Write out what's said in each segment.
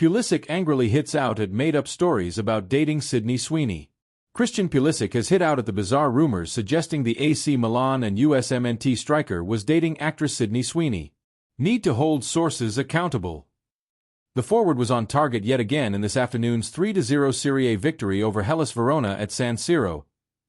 Pulisic angrily hits out at made-up stories about dating Sydney Sweeney. Christian Pulisic has hit out at the bizarre rumors suggesting the AC Milan and USMNT striker was dating actress Sydney Sweeney. Need to hold sources accountable. The forward was on target yet again in this afternoon's 3-0 Serie A victory over Hellas Verona at San Siro,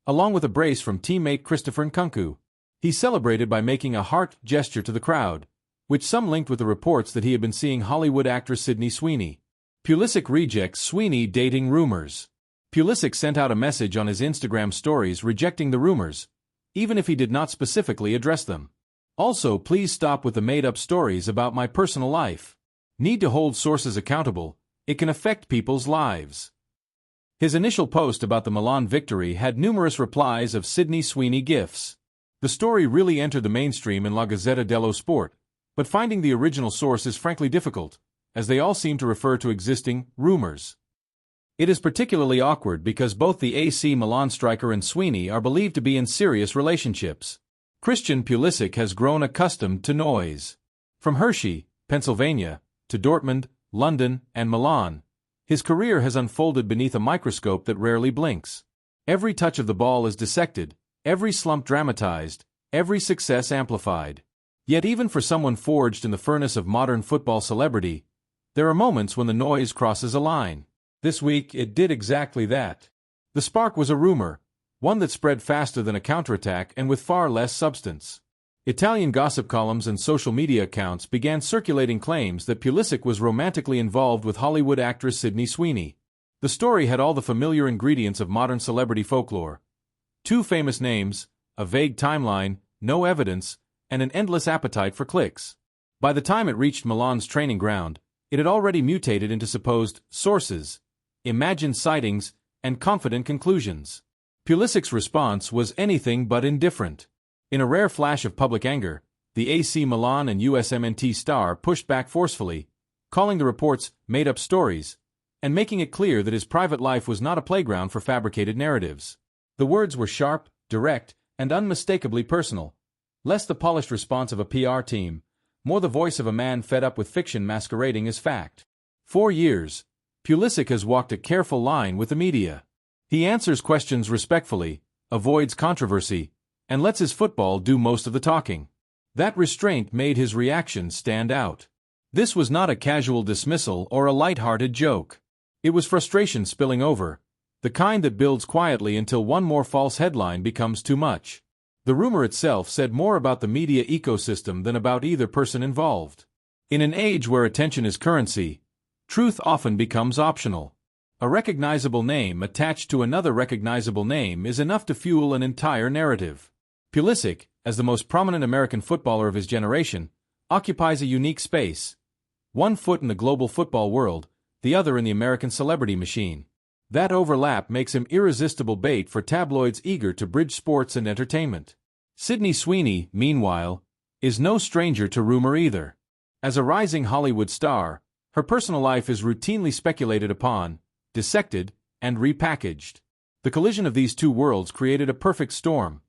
along with a brace from teammate Christopher Nkunku. He celebrated by making a heart gesture to the crowd, which some linked with the reports that he had been seeing Hollywood actress Sydney Sweeney. Pulisic rejects Sweeney dating rumors. Pulisic sent out a message on his Instagram stories rejecting the rumors, even if he did not specifically address them. Also, please stop with the made-up stories about my personal life. Need to hold sources accountable. It can affect people's lives. His initial post about the Milan victory had numerous replies of Sydney Sweeney gifs. The story really entered the mainstream in La Gazzetta dello Sport, but finding the original source is frankly difficult, as they all seem to refer to existing rumors. It is particularly awkward because both the AC Milan striker and Sweeney are believed to be in serious relationships. Christian Pulisic has grown accustomed to noise. From Hershey, Pennsylvania, to Dortmund, London, and Milan, his career has unfolded beneath a microscope that rarely blinks. Every touch of the ball is dissected, every slump dramatized, every success amplified. Yet even for someone forged in the furnace of modern football celebrity, there are moments when the noise crosses a line. This week, it did exactly that. The spark was a rumor, one that spread faster than a counterattack and with far less substance. Italian gossip columns and social media accounts began circulating claims that Pulisic was romantically involved with Hollywood actress Sydney Sweeney. The story had all the familiar ingredients of modern celebrity folklore. Two famous names, a vague timeline, no evidence, and an endless appetite for clicks. By the time it reached Milan's training ground, it had already mutated into supposed sources, imagined sightings, and confident conclusions. Pulisic's response was anything but indifferent. In a rare flash of public anger, the AC Milan and USMNT star pushed back forcefully, calling the reports made-up stories, and making it clear that his private life was not a playground for fabricated narratives. The words were sharp, direct, and unmistakably personal, less the polished response of a PR team, more the voice of a man fed up with fiction masquerading as fact. For years, Pulisic has walked a careful line with the media. He answers questions respectfully, avoids controversy, and lets his football do most of the talking. That restraint made his reactions stand out. This was not a casual dismissal or a light-hearted joke. It was frustration spilling over, the kind that builds quietly until one more false headline becomes too much. The rumor itself said more about the media ecosystem than about either person involved. In an age where attention is currency, truth often becomes optional. A recognizable name attached to another recognizable name is enough to fuel an entire narrative. Pulisic, as the most prominent American footballer of his generation, occupies a unique space. One foot in the global football world, the other in the American celebrity machine. That overlap makes him irresistible bait for tabloids eager to bridge sports and entertainment. Sydney Sweeney, meanwhile, is no stranger to rumor either. As a rising Hollywood star, her personal life is routinely speculated upon, dissected, and repackaged. The collision of these two worlds created a perfect storm.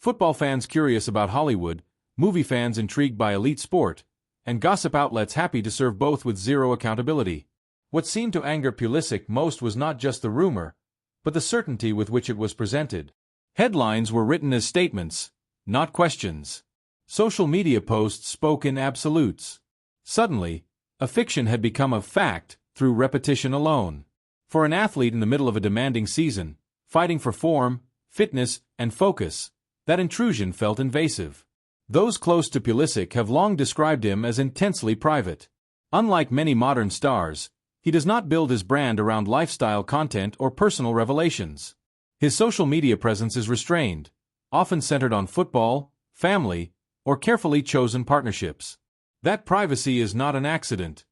Football fans curious about Hollywood, movie fans intrigued by elite sport, and gossip outlets happy to serve both with zero accountability. What seemed to anger Pulisic most was not just the rumor, but the certainty with which it was presented. Headlines were written as statements, not questions. Social media posts spoke in absolutes. Suddenly, a fiction had become a fact through repetition alone. For an athlete in the middle of a demanding season, fighting for form, fitness, and focus, that intrusion felt invasive. Those close to Pulisic have long described him as intensely private. Unlike many modern stars, he does not build his brand around lifestyle content or personal revelations. His social media presence is restrained, often centered on football, family, or carefully chosen partnerships. That privacy is not an accident.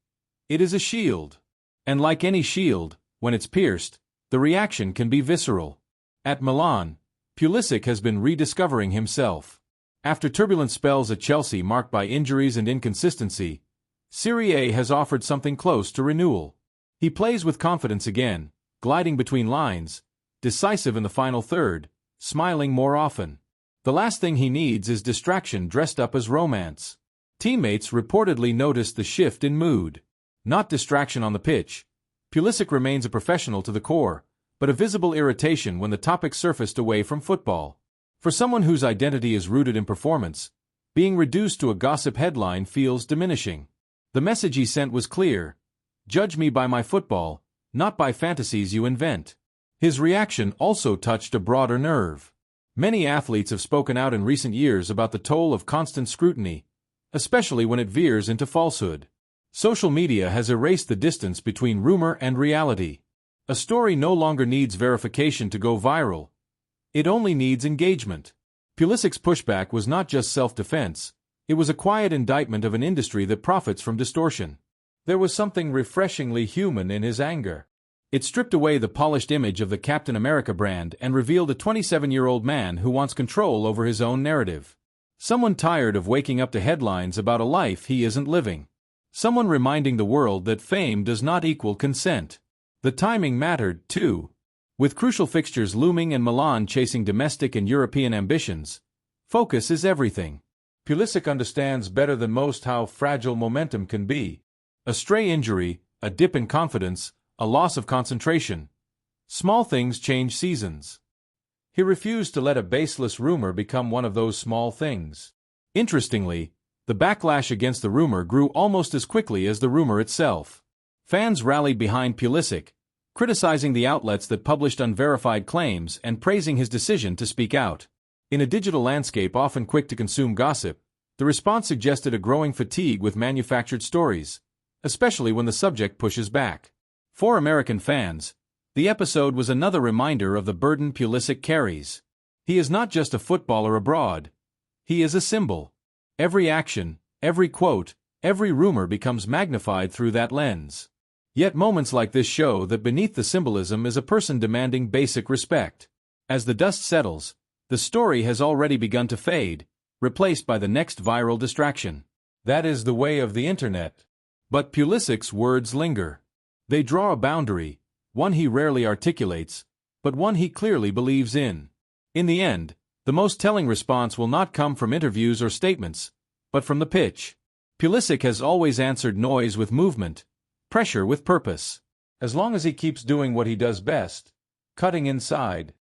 It is a shield. And like any shield, when it's pierced, the reaction can be visceral. At Milan, Pulisic has been rediscovering himself. After turbulent spells at Chelsea marked by injuries and inconsistency, Serie A has offered something close to renewal. He plays with confidence again, gliding between lines, decisive in the final third, smiling more often. The last thing he needs is distraction dressed up as romance. Teammates reportedly noticed the shift in mood. not distraction on the pitch. Pulisic remains a professional to the core, but a visible irritation when the topic surfaced away from football. For someone whose identity is rooted in performance, being reduced to a gossip headline feels diminishing. The message he sent was clear: judge me by my football, not by fantasies you invent. His reaction also touched a broader nerve. Many athletes have spoken out in recent years about the toll of constant scrutiny, especially when it veers into falsehood. Social media has erased the distance between rumor and reality. A story no longer needs verification to go viral. It only needs engagement. Pulisic's pushback was not just self-defense, it was a quiet indictment of an industry that profits from distortion. There was something refreshingly human in his anger. It stripped away the polished image of the Captain America brand and revealed a 27-year-old man who wants control over his own narrative. Someone tired of waking up to headlines about a life he isn't living. Someone reminding the world that fame does not equal consent. The timing mattered, too. With crucial fixtures looming and Milan chasing domestic and European ambitions, focus is everything. Pulisic understands better than most how fragile momentum can be. A stray injury, a dip in confidence, a loss of concentration. Small things change seasons. He refused to let a baseless rumor become one of those small things. Interestingly, the backlash against the rumor grew almost as quickly as the rumor itself. Fans rallied behind Pulisic, criticizing the outlets that published unverified claims and praising his decision to speak out. In a digital landscape often quick to consume gossip, the response suggested a growing fatigue with manufactured stories, especially when the subject pushes back. For American fans, the episode was another reminder of the burden Pulisic carries. He is not just a footballer abroad. He is a symbol. Every action, every quote, every rumor becomes magnified through that lens. Yet moments like this show that beneath the symbolism is a person demanding basic respect. As the dust settles, the story has already begun to fade, replaced by the next viral distraction. That is the way of the internet. But Pulisic's words linger. They draw a boundary, one he rarely articulates, but one he clearly believes in. In the end, the most telling response will not come from interviews or statements, but from the pitch. Pulisic has always answered noise with movement, pressure with purpose. As long as he keeps doing what he does best, cutting inside,